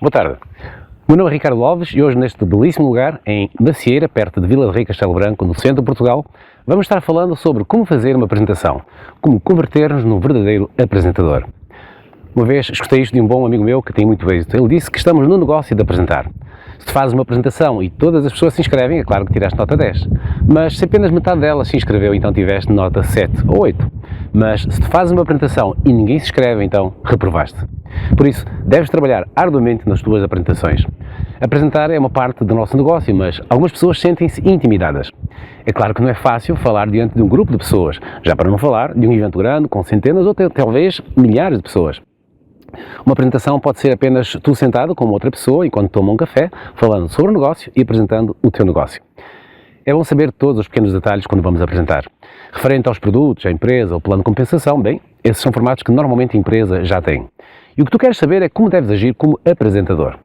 Boa tarde. O meu nome é Ricardo Alves e hoje neste belíssimo lugar, em Macieira, perto de Vila de Rei Castelo Branco, no centro de Portugal, vamos estar falando sobre como fazer uma apresentação, como converter-nos num verdadeiro apresentador. Uma vez escutei isto de um bom amigo meu que tem muito êxito. Ele disse que estamos no negócio de apresentar. Se tu fazes uma apresentação e todas as pessoas se inscrevem, é claro que tiraste nota 10. Mas se apenas metade delas se inscreveu, então tiveste nota 7 ou 8. Mas se tu fazes uma apresentação e ninguém se inscreve, então reprovaste. Por isso, deves trabalhar arduamente nas tuas apresentações. Apresentar é uma parte do nosso negócio, mas algumas pessoas sentem-se intimidadas. É claro que não é fácil falar diante de um grupo de pessoas, já para não falar de um evento grande com centenas ou talvez milhares de pessoas. Uma apresentação pode ser apenas tu sentado com outra pessoa enquanto toma um café, falando sobre o negócio e apresentando o teu negócio. É bom saber todos os pequenos detalhes quando vamos apresentar. Referente aos produtos, à empresa, ao plano de compensação, bem, esses são formatos que normalmente a empresa já tem. E o que tu queres saber é como deves agir como apresentador.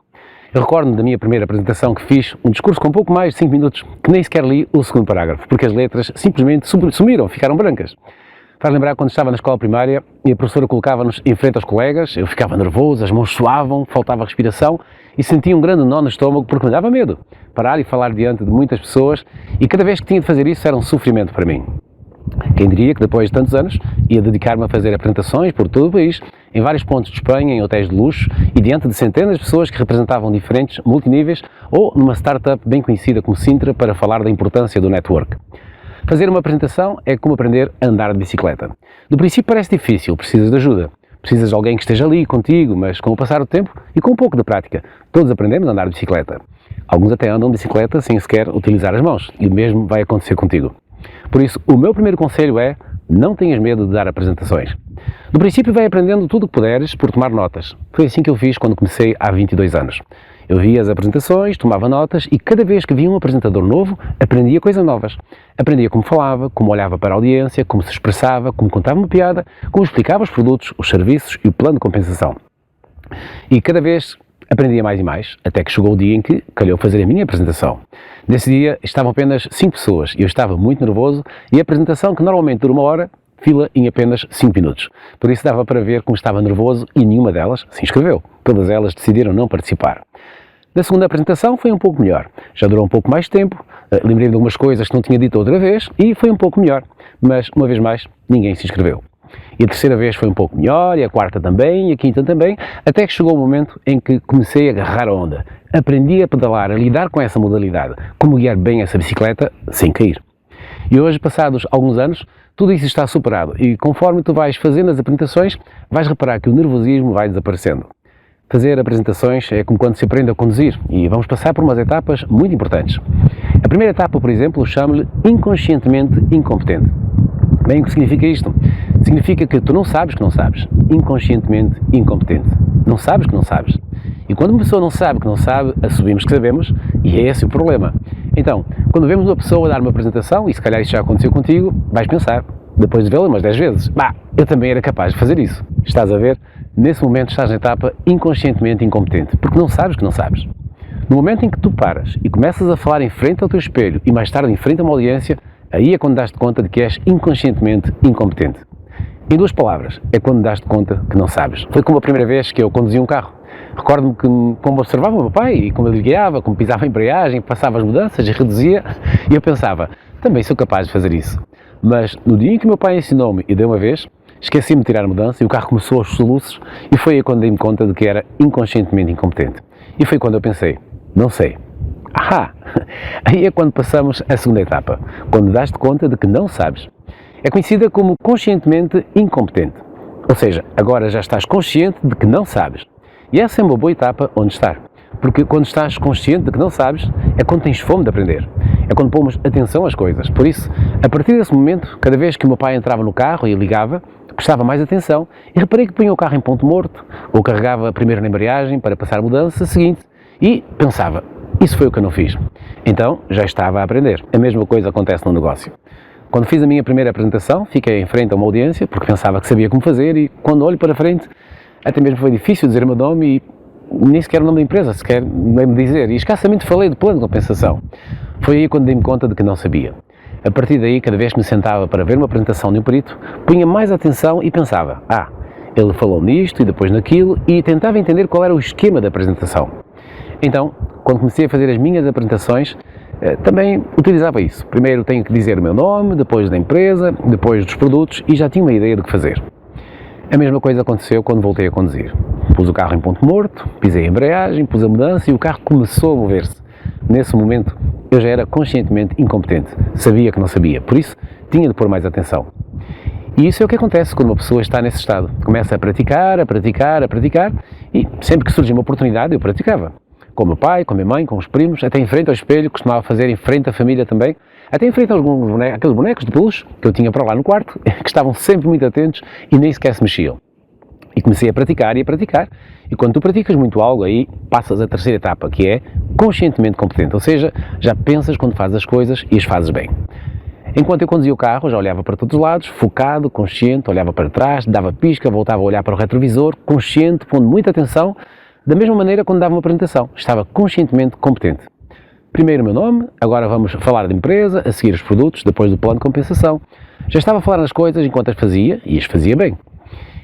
Eu recordo-me da minha primeira apresentação que fiz, um discurso com pouco mais de 5 minutos, que nem sequer li o segundo parágrafo, porque as letras simplesmente sumiram, ficaram brancas. Faz lembrar quando estava na escola primária e a professora colocava-nos em frente aos colegas, eu ficava nervoso, as mãos suavam, faltava respiração e sentia um grande nó no estômago porque me dava medo. Parar e falar diante de muitas pessoas e cada vez que tinha de fazer isso era um sofrimento para mim. Quem diria que depois de tantos anos ia dedicar-me a fazer apresentações por todo o país, em vários pontos de Espanha, em hotéis de luxo e diante de centenas de pessoas que representavam diferentes multiníveis ou numa startup bem conhecida como Sintra para falar da importância do network. Fazer uma apresentação é como aprender a andar de bicicleta. No princípio parece difícil, precisas de ajuda. Precisas de alguém que esteja ali contigo, mas com o passar do tempo e com um pouco de prática, todos aprendemos a andar de bicicleta. Alguns até andam de bicicleta sem sequer utilizar as mãos, e o mesmo vai acontecer contigo. Por isso, o meu primeiro conselho é: não tenhas medo de dar apresentações. No princípio vai aprendendo tudo o que puderes por tomar notas. Foi assim que eu fiz quando comecei há 22 anos. Eu via as apresentações, tomava notas e cada vez que via um apresentador novo, aprendia coisas novas. Aprendia como falava, como olhava para a audiência, como se expressava, como contava uma piada, como explicava os produtos, os serviços e o plano de compensação. E cada vez aprendia mais e mais, até que chegou o dia em que calhou fazer a minha apresentação. Nesse dia estavam apenas 5 pessoas e eu estava muito nervoso e a apresentação, que normalmente dura 1 hora, fila em apenas 5 minutos. Por isso dava para ver como estava nervoso e nenhuma delas se inscreveu. Todas elas decidiram não participar. Na segunda apresentação foi um pouco melhor. Já durou um pouco mais tempo, lembrei-me de algumas coisas que não tinha dito outra vez e foi um pouco melhor. Mas, uma vez mais, ninguém se inscreveu. E a terceira vez foi um pouco melhor, e a quarta também, e a quinta também, até que chegou o momento em que comecei a agarrar a onda. Aprendi a pedalar, a lidar com essa modalidade, como guiar bem essa bicicleta sem cair. E hoje, passados alguns anos, tudo isso está superado e conforme tu vais fazendo as apresentações, vais reparar que o nervosismo vai desaparecendo. Fazer apresentações é como quando se aprende a conduzir e vamos passar por umas etapas muito importantes. A primeira etapa, por exemplo, chamo-lhe inconscientemente incompetente. Bem, o que significa isto? Significa que tu não sabes que não sabes. Inconscientemente incompetente. Não sabes que não sabes. E quando uma pessoa não sabe que não sabe, assumimos que sabemos e é esse o problema. Então, quando vemos uma pessoa dar uma apresentação, e se calhar isso já aconteceu contigo, vais pensar, depois de vê-la umas 10 vezes, eu também era capaz de fazer isso. Estás a ver? Nesse momento estás na etapa inconscientemente incompetente, porque não sabes que não sabes. No momento em que tu paras e começas a falar em frente ao teu espelho e mais tarde em frente a uma audiência, aí é quando dás-te conta de que és inconscientemente incompetente. Em 2 palavras, é quando dás-te conta que não sabes. Foi como a primeira vez que eu conduzi um carro. Recordo-me que como observava o meu pai e como ele guiava, como pisava a embreagem, passava as mudanças e reduzia, e eu pensava, também sou capaz de fazer isso. Mas no dia em que o meu pai ensinou-me e deu uma vez, esqueci-me de tirar a mudança e o carro começou aos soluços e foi aí quando dei-me conta de que era inconscientemente incompetente. E foi quando eu pensei, não sei. Aí é quando passamos à segunda etapa, quando dás-te conta de que não sabes. É conhecida como conscientemente incompetente. Ou seja, agora já estás consciente de que não sabes. E essa é uma boa etapa onde estar. Porque quando estás consciente de que não sabes, é quando tens fome de aprender. É quando pomos atenção às coisas. Por isso, a partir desse momento, cada vez que o meu pai entrava no carro e ligava, prestava mais atenção e reparei que punha o carro em ponto morto ou carregava primeiro na embreagem para passar a mudança seguinte e pensava, isso foi o que eu não fiz. Então, já estava a aprender. A mesma coisa acontece no negócio. Quando fiz a minha primeira apresentação, fiquei em frente a uma audiência porque pensava que sabia como fazer e quando olho para frente, até mesmo foi difícil dizer o meu nome e nem sequer o nome da empresa, sequer nem me dizer, e escassamente falei do plano de compensação. Foi aí quando dei-me conta de que não sabia. A partir daí, cada vez que me sentava para ver uma apresentação de um perito, punha mais atenção e pensava, ele falou nisto e depois naquilo e tentava entender qual era o esquema da apresentação. Então, quando comecei a fazer as minhas apresentações, também utilizava isso. Primeiro tenho que dizer o meu nome, depois da empresa, depois dos produtos e já tinha uma ideia do que fazer. A mesma coisa aconteceu quando voltei a conduzir. Pus o carro em ponto morto, pisei a embreagem, pus a mudança e o carro começou a mover-se. Nesse momento, eu já era conscientemente incompetente, sabia que não sabia, por isso tinha de pôr mais atenção. E isso é o que acontece quando uma pessoa está nesse estado. Começa a praticar e sempre que surgia uma oportunidade eu praticava. Com o meu pai, com a minha mãe, com os primos, até em frente ao espelho, costumava fazer em frente à família também, até em frente aos bonecos, aqueles bonecos de peluche que eu tinha para lá no quarto, que estavam sempre muito atentos e nem sequer se mexiam. E comecei a praticar, e quando tu praticas muito algo, aí passas a terceira etapa, que é conscientemente competente, ou seja, já pensas quando fazes as coisas e as fazes bem. Enquanto eu conduzia o carro, já olhava para todos os lados, focado, consciente, olhava para trás, dava pisca, voltava a olhar para o retrovisor, consciente, pondo muita atenção, da mesma maneira quando dava uma apresentação, estava conscientemente competente. Primeiro o meu nome, agora vamos falar da empresa, a seguir os produtos, depois do plano de compensação. Já estava a falar nas coisas enquanto as fazia, e as fazia bem.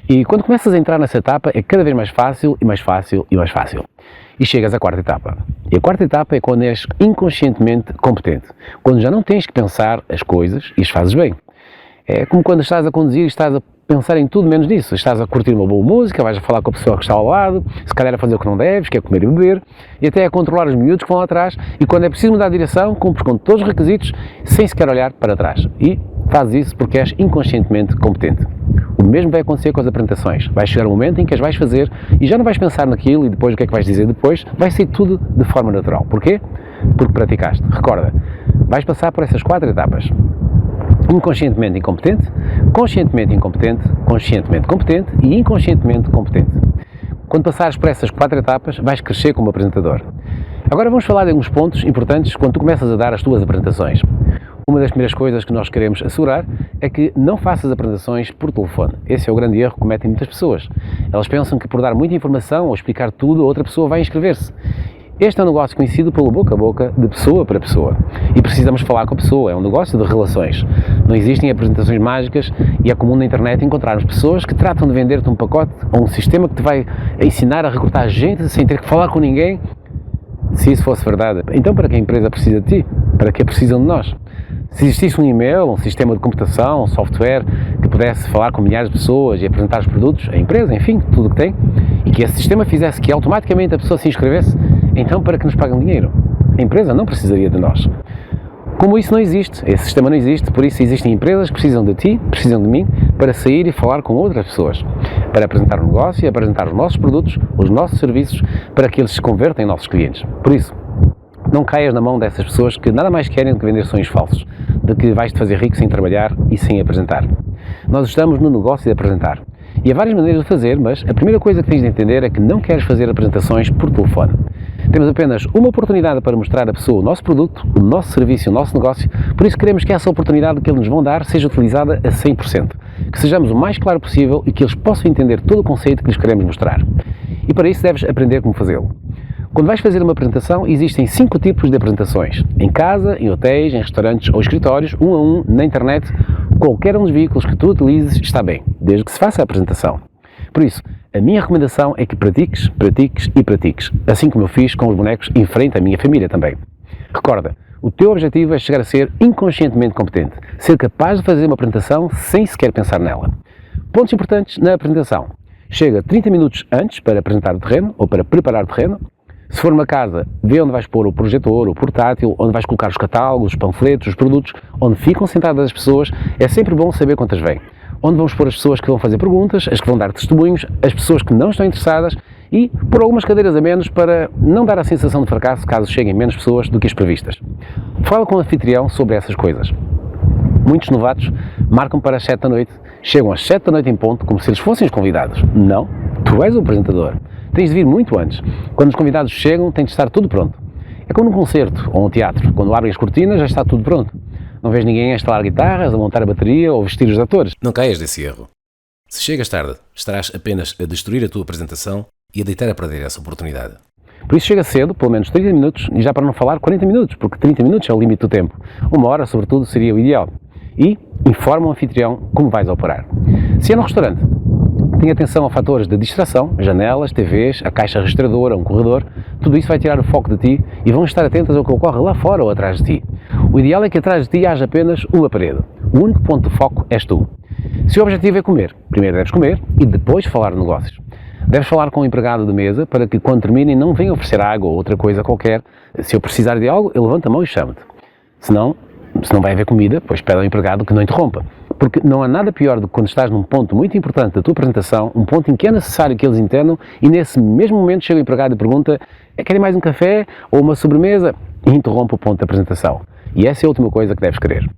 E quando começas a entrar nessa etapa é cada vez mais fácil, e mais fácil, e mais fácil. E chegas à quarta etapa. E a quarta etapa é quando és inconscientemente competente. Quando já não tens que pensar as coisas e as fazes bem. É como quando estás a conduzir e estás a pensar em tudo menos disso. Estás a curtir uma boa música, vais a falar com a pessoa que está ao lado, se calhar a fazer o que não deves, que é comer e beber, e até a controlar os miúdos que vão lá atrás, e quando é preciso mudar de direção, cumpres com todos os requisitos, sem sequer olhar para trás. E fazes isso porque és inconscientemente competente. O mesmo vai acontecer com as apresentações. Vai chegar um momento em que as vais fazer e já não vais pensar naquilo e depois o que é que vais dizer depois, vai ser tudo de forma natural. Porquê? Porque praticaste. Recorda, vais passar por essas 4 etapas. Inconscientemente incompetente, conscientemente incompetente, conscientemente competente e inconscientemente competente. Quando passares por essas 4 etapas, vais crescer como apresentador. Agora vamos falar de alguns pontos importantes quando tu começas a dar as tuas apresentações. Uma das primeiras coisas que nós queremos assegurar é que não faças apresentações por telefone. Esse é o grande erro que cometem muitas pessoas. Elas pensam que por dar muita informação ou explicar tudo, a outra pessoa vai inscrever-se. Este é um negócio conhecido pelo boca a boca, de pessoa para pessoa. E precisamos falar com a pessoa, é um negócio de relações. Não existem apresentações mágicas e é comum na internet encontrarmos pessoas que tratam de vender-te um pacote ou um sistema que te vai ensinar a recrutar gente sem ter que falar com ninguém. Se isso fosse verdade, então para que a empresa precisa de ti? Para que precisam de nós? Se existisse um e-mail, um sistema de computação, um software que pudesse falar com milhares de pessoas e apresentar os produtos, a empresa, enfim, tudo o que tem, e que esse sistema fizesse que automaticamente a pessoa se inscrevesse, então para que nos pagam dinheiro? A empresa não precisaria de nós. Como isso não existe, esse sistema não existe, por isso existem empresas que precisam de ti, precisam de mim, para sair e falar com outras pessoas, para apresentar um negócio e apresentar os nossos produtos, os nossos serviços, para que eles se convertam em nossos clientes. Por isso, não caias na mão dessas pessoas que nada mais querem do que vender sonhos falsos, de que vais-te fazer rico sem trabalhar e sem apresentar. Nós estamos no negócio de apresentar. E há várias maneiras de fazer, mas a primeira coisa que tens de entender é que não queres fazer apresentações por telefone. Temos apenas uma oportunidade para mostrar à pessoa o nosso produto, o nosso serviço, o nosso negócio, por isso queremos que essa oportunidade que eles nos vão dar seja utilizada a 100%. Que sejamos o mais claro possível e que eles possam entender todo o conceito que lhes queremos mostrar. E para isso deves aprender como fazê-lo. Quando vais fazer uma apresentação, existem 5 tipos de apresentações. Em casa, em hotéis, em restaurantes ou escritórios, 1 a 1, na internet, qualquer um dos veículos que tu utilizes está bem, desde que se faça a apresentação. Por isso, a minha recomendação é que pratiques, pratiques e pratiques, assim como eu fiz com os bonecos em frente à minha família também. Recorda, o teu objetivo é chegar a ser inconscientemente competente, ser capaz de fazer uma apresentação sem sequer pensar nela. Pontos importantes na apresentação. Chega 30 minutos antes para apresentar o terreno ou para preparar o terreno. Se for uma casa, vê onde vais pôr o projetor, o portátil, onde vais colocar os catálogos, os panfletos, os produtos, onde ficam sentadas as pessoas. É sempre bom saber quantas vêm. Onde vamos pôr as pessoas que vão fazer perguntas, as que vão dar testemunhos, as pessoas que não estão interessadas e pôr algumas cadeiras a menos para não dar a sensação de fracasso caso cheguem menos pessoas do que as previstas. Fala com o anfitrião sobre essas coisas. Muitos novatos marcam para as 7 da noite, chegam às 7 da noite em ponto como se eles fossem os convidados. Não, tu és o apresentador. Tens de vir muito antes. Quando os convidados chegam, tem de estar tudo pronto. É como num concerto ou um teatro. Quando abrem as cortinas, já está tudo pronto. Não vês ninguém a instalar guitarras, a montar a bateria ou vestir os atores. Não caias desse erro. Se chegas tarde, estarás apenas a destruir a tua apresentação e a deitar a perder essa oportunidade. Por isso chega cedo, pelo menos 30 minutos, e já para não falar 40 minutos, porque 30 minutos é o limite do tempo. 1 hora, sobretudo, seria o ideal. E informa o anfitrião como vais operar. Se é no restaurante, Tenha atenção a fatores de distração, janelas, TVs, a caixa registradora, um corredor, tudo isso vai tirar o foco de ti e vão estar atentas ao que ocorre lá fora ou atrás de ti. O ideal é que atrás de ti haja apenas uma parede. O único ponto de foco és tu. Se o objetivo é comer, primeiro deves comer e depois falar de negócios. Deves falar com o empregado de mesa para que quando terminem não venha oferecer água ou outra coisa qualquer. Se eu precisar de algo, ele levanta a mão e chama-te. Se não vai haver comida, pois pede ao empregado que não interrompa. Porque não há nada pior do que quando estás num ponto muito importante da tua apresentação, um ponto em que é necessário que eles entendam e nesse mesmo momento chega o empregado e pergunta: querem mais um café ou uma sobremesa? E interrompe o ponto da apresentação. E essa é a última coisa que deves querer.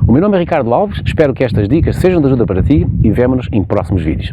O meu nome é Ricardo Alves, espero que estas dicas sejam de ajuda para ti e vemo-nos em próximos vídeos.